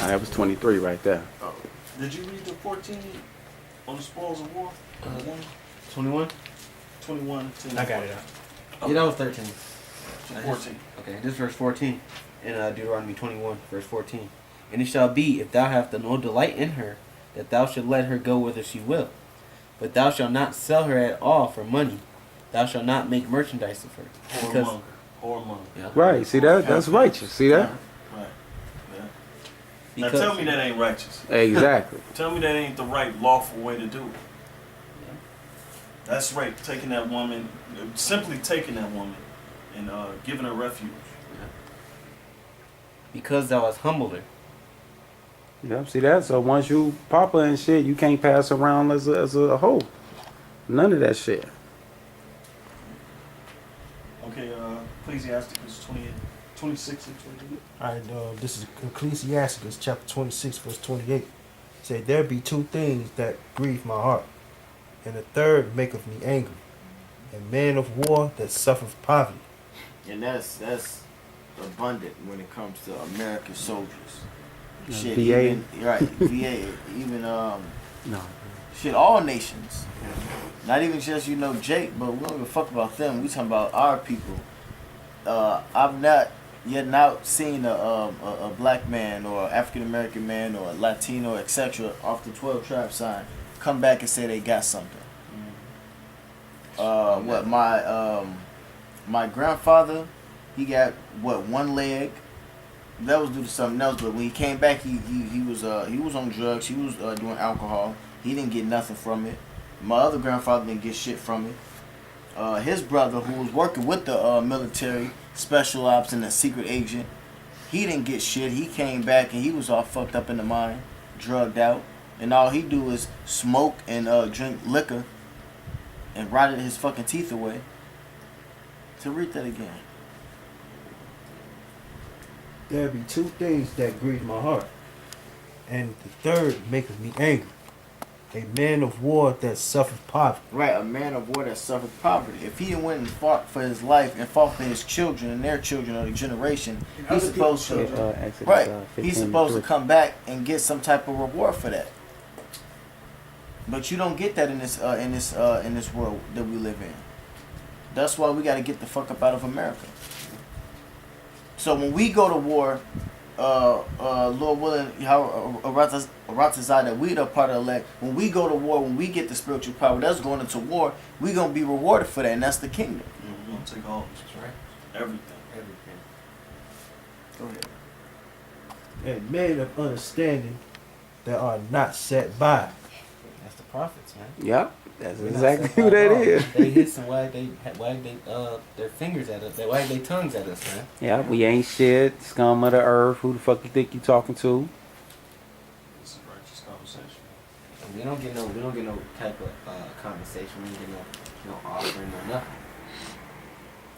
That was 23 right there. Oh. Did you read the 14 on the spoils of war? 21? 21. I got it out. Yeah, that was 13. 14. Okay, this verse 14 in Deuteronomy 21, verse 14. And it shall be, if thou have no delight in her, that thou shalt let her go whither she will. But thou shalt not sell her at all for money. Thou shalt not make merchandise of her. Whoremonger. Yeah. Right, see that? That's righteous. See that? Right. Yeah. Because, Now tell me that ain't righteous. Exactly. Tell me that ain't the right lawful way to do it. That's right. Taking that woman, simply taking that woman and giving her refuge. because thou hast humbled her. Yep, see that? So once you pop her and shit, you can't pass around as a hoe. None of that shit. Okay, Ecclesiasticus 26 and 28. Alright, this is Ecclesiasticus chapter 26, verse 28. It said, there be two things that grieve my heart, and the third maketh me angry. A man of war that suffereth poverty. And that's abundant when it comes to American soldiers. Shit, VA. even, right, VA, even No. shit, all nations. Not even just Jake, but we don't give a fuck about them. We talking about our people. I've not yet now seen a black man or African American man or Latino, etc. off the 12 tribe sign come back and say they got something. My grandfather, he got one leg. That was due to something else, but when he came back, he was on drugs. He was doing alcohol. He didn't get nothing from it. My other grandfather didn't get shit from it. His brother, who was working with the military, special ops, and a secret agent, he didn't get shit. He came back and he was all fucked up in the mind, drugged out, and all he do is smoke and drink liquor, and rotted his fucking teeth away. To read that again. There be two things that grieve my heart, and the third maketh me angry. A man of war that suffereth poverty. Right, a man of war that suffered poverty. If he went and fought for his life and fought for his children and their children or the generation, he's supposed to he's supposed to come back and get some type of reward for that. But you don't get that in this world that we live in. That's why we got to get the fuck up out of America. So when we go to war, Lord willing, that we the part of the elect. When we go to war, when we get the spiritual power that's going into war, we gonna be rewarded for that, and that's the kingdom. We're gonna take all this, right? Everything. Go ahead. And men of understanding that are not set by. That's the prophets, man. Yep, that's We're not exactly set who by that law. is. They hiss and wag their fingers at us. They wag their tongues at us, man. Yeah, we ain't shit. Scum of the earth. Who the fuck you think you talking to? This is righteous conversation. And we don't get no type of compensation. We don't get no offering or nothing.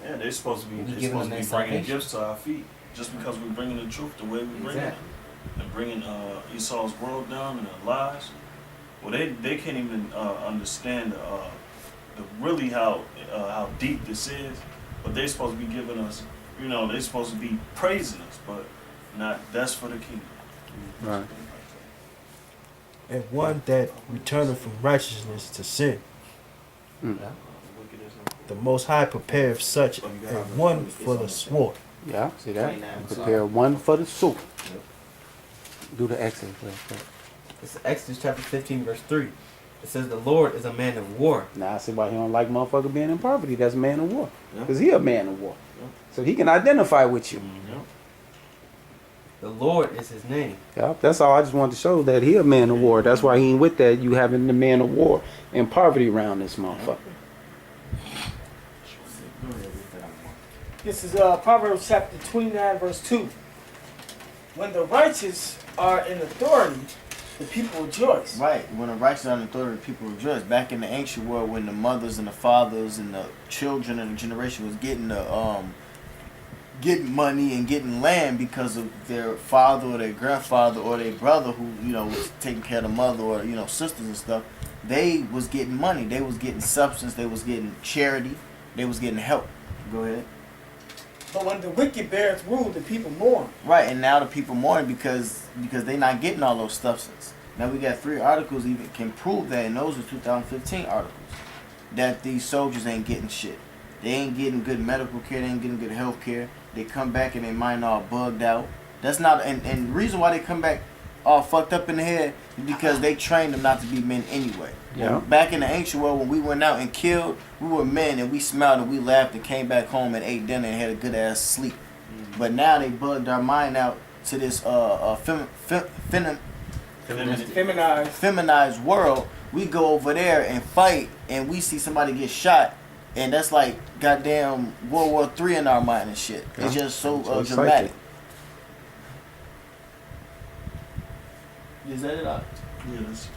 Yeah, they're supposed to be. We They're giving supposed to them be their bringing salvation. gifts to our feet, just because we're bringing the truth the way we bring Exactly. it, and bringing Esau's world down and their lies. Well, they can't even understand the really how deep this is. But they're supposed to be giving us, they're supposed to be praising us, but not. That's for the kingdom. Right. And one that returneth from righteousness to sin. Mm. Yeah. The Most High prepareth such a one for the sword. Yeah, see that? 29. Prepare one for the soup. Do the Exodus real quick. It's Exodus chapter 15, verse 3. It says, the Lord is a man of war. Now I see why he don't like motherfucker being in poverty. That's a man of war. Yeah. Because he a man of war. Yeah. So he can identify with you. The Lord is his name. Yeah, that's all. I just wanted to show that he a man of war. That's why he ain't with that. You having the man of war and poverty around this motherfucker. This is Proverbs chapter 29, verse 2. When the righteous are in authority, the people rejoice. Right, when the righteous are in authority, people rejoice. Back in the ancient world, when the mothers and the fathers and the children and the generation was getting money and getting land because of their father or their grandfather or their brother who was taking care of the mother or sisters and stuff, they was getting money. They was getting substance. They was getting charity. They was getting help. Go ahead. But when the wicked bears rule, the people mourn. Right, and now the people mourning because they not getting all those substances. Now we got 3 articles even can prove that, and those are 2015 articles, that these soldiers ain't getting shit. They ain't getting good medical care. They ain't getting good health care. They come back and their mind all bugged out. That's not, and the reason why they come back all fucked up in the head is because they trained them not to be men anyway. Yeah. Back in the ancient world, when we went out and killed, we were men and we smiled and we laughed and came back home and ate dinner and had a good ass sleep. But now they bugged our mind out to this feminized world. We go over there and fight and we see somebody get shot, and that's like goddamn World War III in our mind and shit. It's just so dramatic. Is that it? Yeah, that's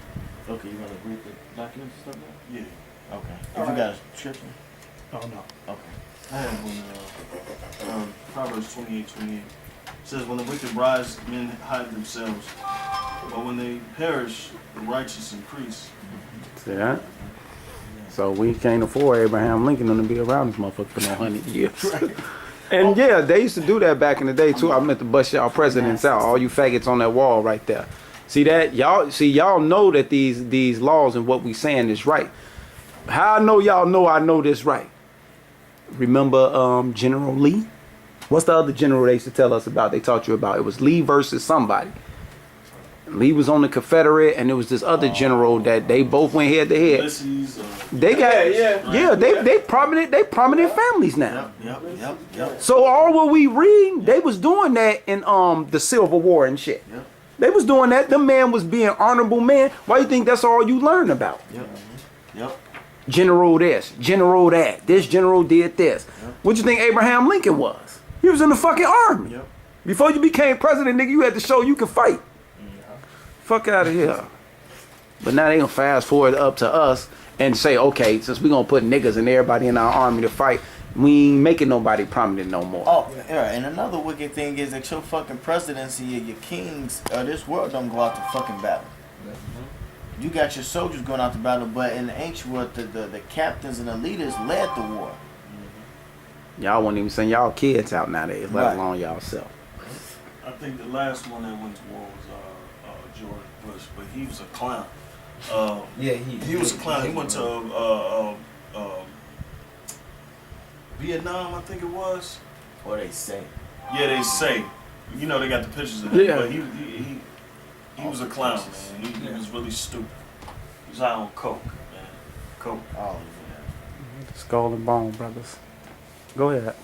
Okay, you gonna read the documents and stuff now? yeah. Okay. If All you right. got a description? Oh no. Okay. I have one. Proverbs 28:28 says, "When the wicked rise, men hide themselves, but when they perish, the righteous increase." See that? So we can't afford Abraham Lincoln to be around this motherfucker for no 100 years. And yeah, they used to do that back in the day too. I meant to bust y'all presidents out, all you faggots on that wall right there. See that? Y'all know that these laws and what we saying is right. How I know y'all know I know this right? Remember General Lee? What's the other general they used to tell us about? They taught you about? It was Lee versus somebody. Lee was on the Confederate, and there was this other general that they both went head to head. Ulysses, They got Yeah. they prominent families now. Yep. So all what we read, they was doing that in the Civil War and shit. Yep. They was doing that. The man was being honorable man. Why you think that's all you learn about? Yep. General this, general that. This general did this. Yep. What you think Abraham Lincoln was? He was in the fucking army. Yep. Before you became president, nigga, you had to show you could fight. Fuck out of here. But now they gonna fast forward up to us and say, okay, since we gonna put niggas and everybody in our army to fight, we ain't making nobody prominent no more. Oh, yeah. And another wicked thing is that your fucking presidency and your kings of this world don't go out to fucking battle. You got your soldiers going out to battle, but in the ancient world, the captains and the leaders led the war. Y'all won't even send y'all kids out nowadays, let Right. alone y'all self. I think the last one that went to war was George Bush, but he was a clown. Yeah, He was a clown. He went to Vietnam, I think it was. Or they say. Yeah, they say. You know, they got the pictures of him. Yeah. But he was a clown, man. He was really stupid. He was high on coke, man. Coke. Oh, Skull and bone, brothers. Go ahead.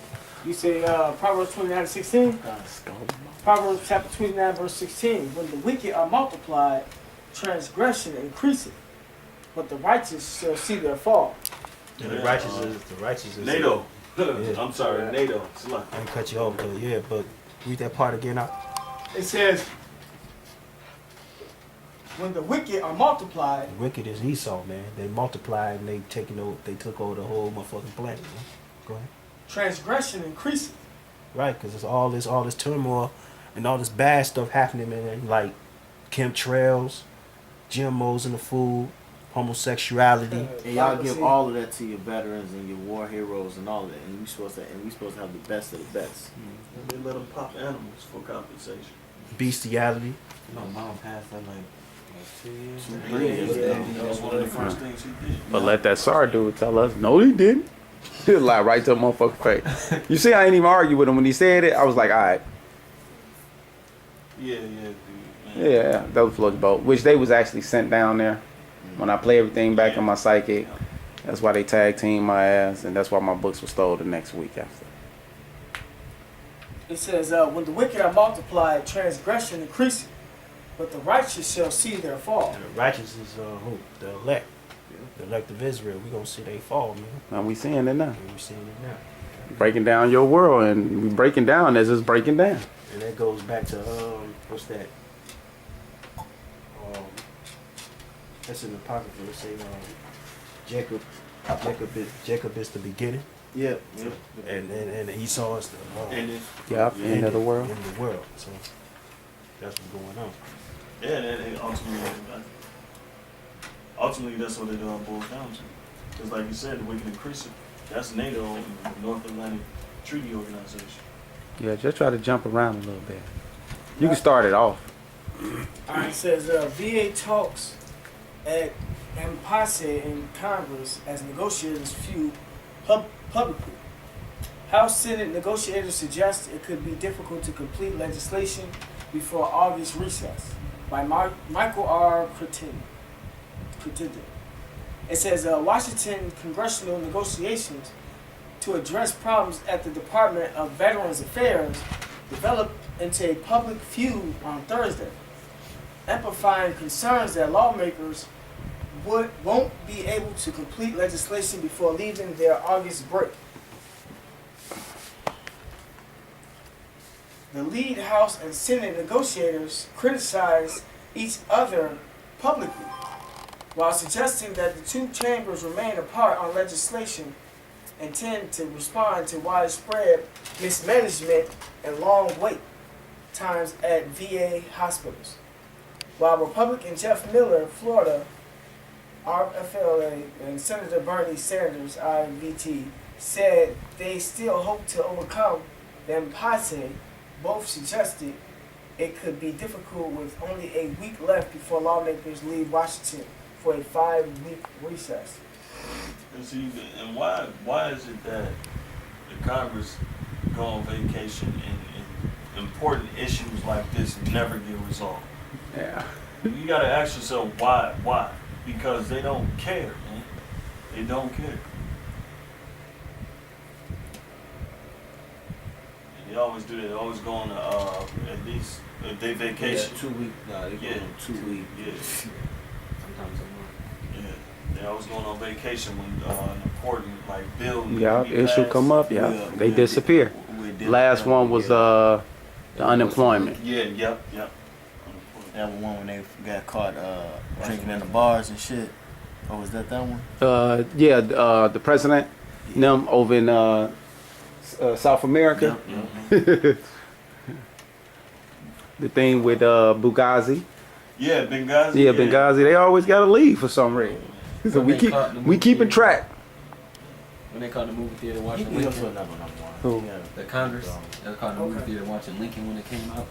You say Proverbs 29:16? Skull and bone. Proverbs chapter 29, verse 16. When the wicked are multiplied, transgression increaseth, but the righteous shall see their fall. And the righteous is NATO. Yeah. I'm sorry, NATO. It's like, I didn't cut you off though, yeah, but read that part again out. It says, when the wicked are multiplied, The wicked is Esau, man. They multiplied and they took over the whole motherfucking planet, man. Go ahead. transgression increaseth. Right, because it's all this turmoil and all this bad stuff happening, man. Like chemtrails, GMOs in the food, homosexuality. and y'all give all of that to your veterans and your war heroes and all of that, and we supposed to have the best of the best. they let them pop animals for compensation. Bestiality. My mom passed that like 2 years. 3 years ago. That was one of the first things he did. But let that SAR dude tell us, no, he didn't. He'll lie right to a motherfucking face. You see, I ain't even argue with him when he said it. I was like, all right, Yeah, dude. Man. yeah, that was floating boat, which they was actually sent down there. When I play everything back in my psychic, that's why they tag team my ass, and that's why my books were stole the next week after. It says, when the wicked are multiplied, transgression increaseth, but the righteous shall see their fall. And the righteous is who? The elect. The elect of Israel. We gonna see they fall, man. Now we seeing it now, And we seeing it now. breaking down your world, and we breaking down as it's breaking down. And that goes back to what's that? That's in the Apocrypha. It say Jacob is the beginning, Yep. and Esau is the And then, Yep, end of the world. End of the world. So that's what's going on. yeah, and ultimately that's what it boils down to. Because like you said, the wicked increasing. That's NATO, the North Atlantic Treaty Organization. Yeah, just try to jump around a little bit. You can start it off. Alright, it says VA talks at impasse in Congress as negotiators feud publicly. House Senate negotiators suggest it could be difficult to complete legislation before August recess by Michael R. Crittenden. It says Washington congressional negotiations to address problems at the Department of Veterans Affairs developed into a public feud on Thursday, amplifying concerns that lawmakers won't be able to complete legislation before leaving their August break. The lead House and Senate negotiators criticized each other publicly, while suggesting that the two chambers remain apart on legislation intended to respond to widespread mismanagement and long wait times at VA hospitals. While Republican Jeff Miller, Florida, RFLA, and Senator Bernie Sanders, IVT, said they still hope to overcome the impasse, both suggested it could be difficult with only a week left before lawmakers leave Washington for a 5-week recess. And why is it that the Congress go on vacation and important issues like this never get resolved? Yeah. You gotta ask yourself why? Why? Because they don't care, man. They don't care. And they always do that. They always go on at least a day vacation. Yeah, 2 weeks. Nah, they go on 2 weeks. Yeah. Sometimes a month. Yeah. They always going on vacation when an important like bill. Yeah, need to be issue passed. come up. Yeah, they disappear. Last one was the unemployment. Yeah. Yep. That one when they got caught drinking in the bars and shit. Oh, was that one? Yeah, the president, them over in South America. Yep. The thing with Bughazi. Yeah, Benghazi. Yeah, Benghazi. They always got to leave for some reason. So When they we keeping track. When they called the movie theater He watching can go to Lincoln, another one. Who? Yeah. the Congress, they called the movie Okay. theater watching Lincoln when it came out.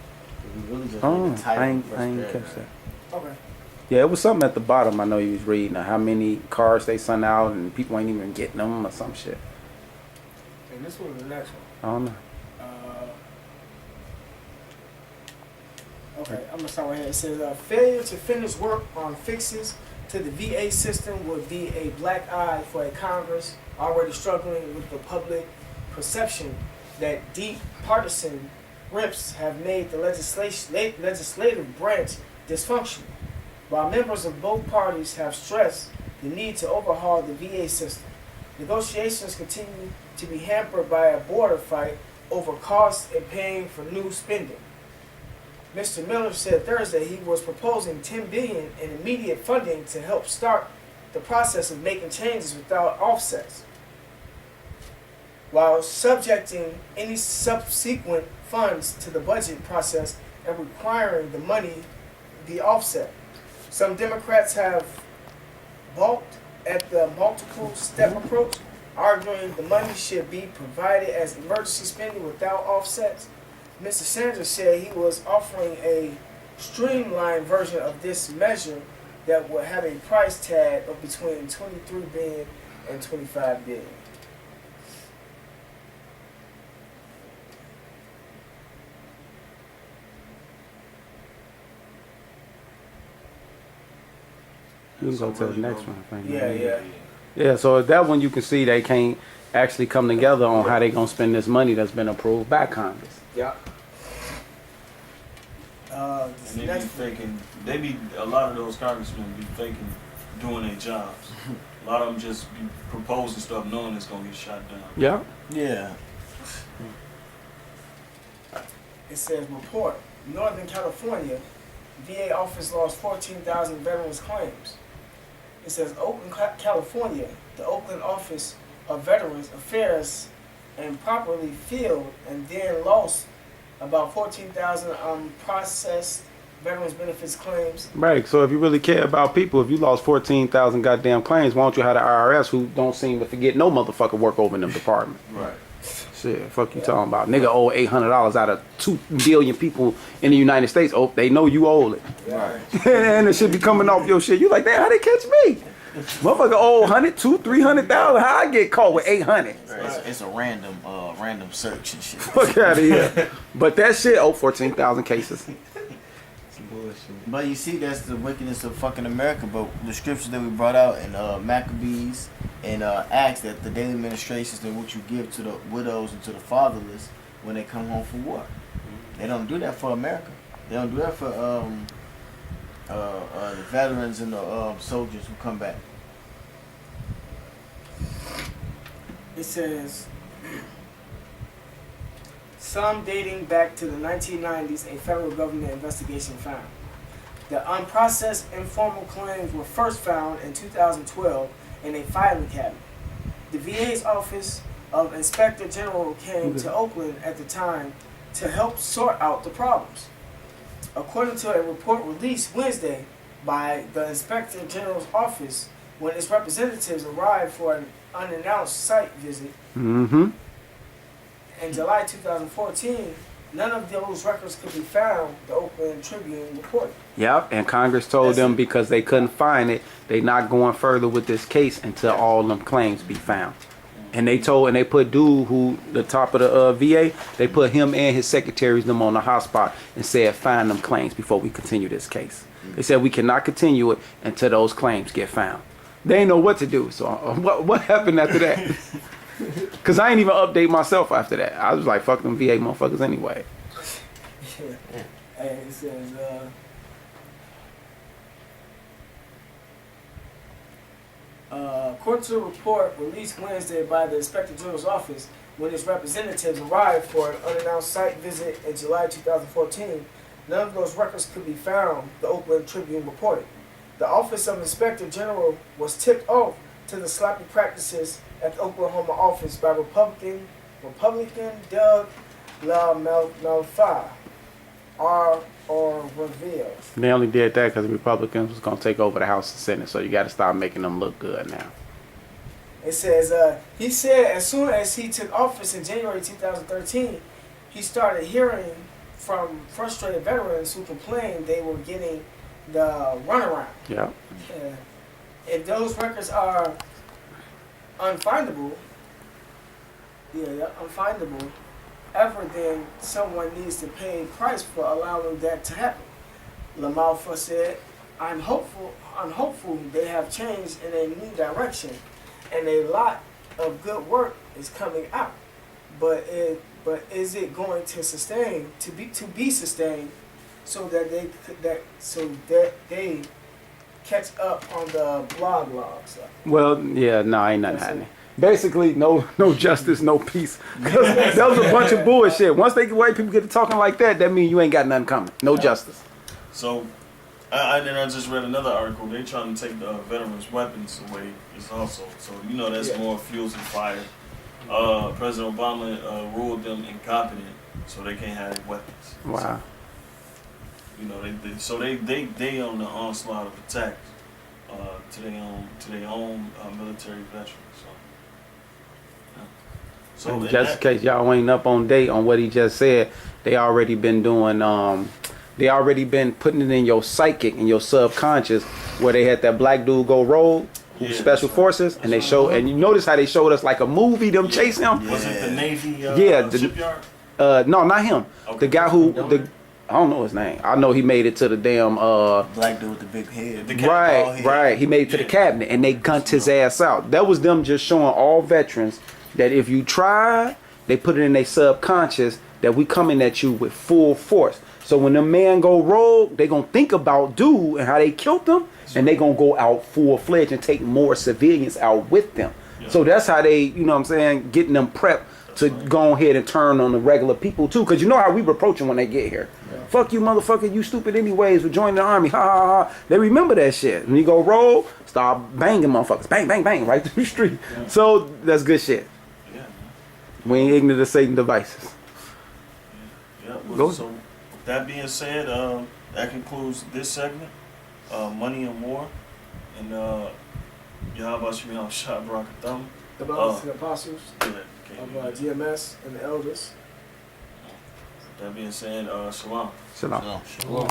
We really just Oh, read the title I ain't first catch that. Okay. Yeah, it was something at the bottom. I know you was reading how many cars they sent out and people ain't even getting them or some shit. And this was the next one. I don't know. Okay, I'm gonna start right here. It says failure to finish work on fixes to the VA system would be a black eye for a Congress already struggling with the public perception that deep partisan rifts have made the legislative branch dysfunctional. While members of both parties have stressed the need to overhaul the VA system, negotiations continue to be hampered by a border fight over costs and paying for new spending. Mr. Miller said Thursday he was proposing $10 billion in immediate funding to help start the process of making changes without offsets, while subjecting any subsequent funds to the budget process and requiring the money be offset. Some Democrats have balked at the multiple step approach, arguing the money should be provided as emergency spending without offsets. Mr. Sanders said he was offering a streamlined version of this measure that would have a price tag of between $23 billion and $25 billion. You can go to the next one. I think. Yeah. Yeah, so that one you can see they can't actually come together on how they gonna spend this money that's been approved by Congress. Yeah. And they be thinking, a lot of those congressmen be thinking doing their jobs. A lot of them just be proposing stuff knowing it's gonna get shot down. Yeah. Yeah. It says report, Northern California, VA office lost 14,000 veterans claims. It says Oakland, California, the Oakland Office of Veterans Affairs improperly filled and then lost about 14,000 processed veterans benefits claims. Right. So if you really care about people, if you lost 14,000 goddamn claims, why don't you have the IRS who don't seem to forget no motherfucker work over in them department? Right. Shit, fuck you talking about? Nigga owe $800 out of 2 billion people in the United States. Oh, they know you owe it. Right. And the shit be coming off your shit. You like, damn, how they catch me? Motherfucker owe 100, 200, 300,000. How I get caught with 800? It's a random search and shit. Fuck out of here. But that shit, 14,000 cases. But you see, that's the wickedness of fucking America. But the scriptures that we brought out in Maccabees and Acts, that the daily ministrations and what you give to the widows and to the fatherless when they come home from war. They don't do that for America. They don't do that for the veterans and the soldiers who come back. It says, some dating back to the 1990s, a federal government investigation found. The unprocessed informal claims were first found in 2012 in a filing cabinet. The VA's Office of Inspector General came to Oakland at the time to help sort out the problems. According to a report released Wednesday by the Inspector General's office, when its representatives arrived for an unannounced site visit Mm-hmm. in July 2014, none of those records could be found, the Oakland Tribune reported. Yep, and Congress told them because they couldn't find it, they not going further with this case until all them claims be found. And they put dude who the top of the VA, they put him and his secretaries them on the hot spot and said find them claims before we continue this case. They said we cannot continue it until those claims get found. They ain't know what to do. So what happened after that? Cause I ain't even update myself after that. I was like, fuck them VA motherfuckers anyway. Yeah. And it says, according to a report released Wednesday by the Inspector General's office, when its representatives arrived for an unannounced site visit in July 2014, none of those records could be found, the Oakland Tribune reported. The Office of Inspector General was tipped off to the sloppy practices at the Oklahoma office by Republican Doug LaMalfa or reveals. They only did that because the Republicans was gonna take over the House and Senate, so you got to start making them look good now. It says, he said as soon as he took office in January 2013, he started hearing from frustrated veterans who complained they were getting the runaround. Yeah. If those records are unfindable, ever, then someone needs to pay a price for allowing that to happen. LaMalfa said, I'm hopeful they have changed in a new direction, and a lot of good work is coming out. But is it going to sustain to be sustained so that they catch up on the blog logs? Well, yeah, no, ain't nothing happening. Basically, no justice, no peace. 'Cause that was a bunch of bullshit. Once white people get to talking like that, that means you ain't got nothing coming. No justice. So, I just read another article. They trying to take the veterans' weapons away. It's also that's more fuels and fire. President Obama ruled them incompetent, so they can't have weapons. Wow. So, they on the onslaught of attacks to their own military veterans. So And just in case y'all ain't up on date on what he just said, they already been doing they already been putting it in your psychic and your subconscious where they had that black dude go rogue, special forces, and they show, and you notice how they showed us like a movie them chasing him. Was it the Navy the shipyard? No, not him. Okay. The guy who I don't know his name. I know he made it to the damn Black dude with the big head. Right. He made it to the cabinet and they gunned his ass out. That was them just showing all veterans that if you try, they put it in their subconscious that we coming at you with full force. So when the man go rogue, they gonna think about dude and how they killed them, and they gonna go out full-fledged and take more civilians out with them. Yeah. So that's how they, getting them prepped to go ahead and turn on the regular people too. Cause you know how we approach them when they get here. Yeah. Fuck you, motherfucker, you stupid anyways, we're joining the army, ha ha ha. They remember that shit. When you go rogue, start banging motherfuckers, bang, bang, bang, right through the street. Yeah. So that's good shit. Yeah. We ain't ignorant of Satan devices. Yeah. Well, so with that being said, that concludes this segment, Money and War. And Yahweh Shemiah Shah Barakatam. The Apostles. Yeah. of GMS and the elders. That being said, shalom. Shalom. Shalom.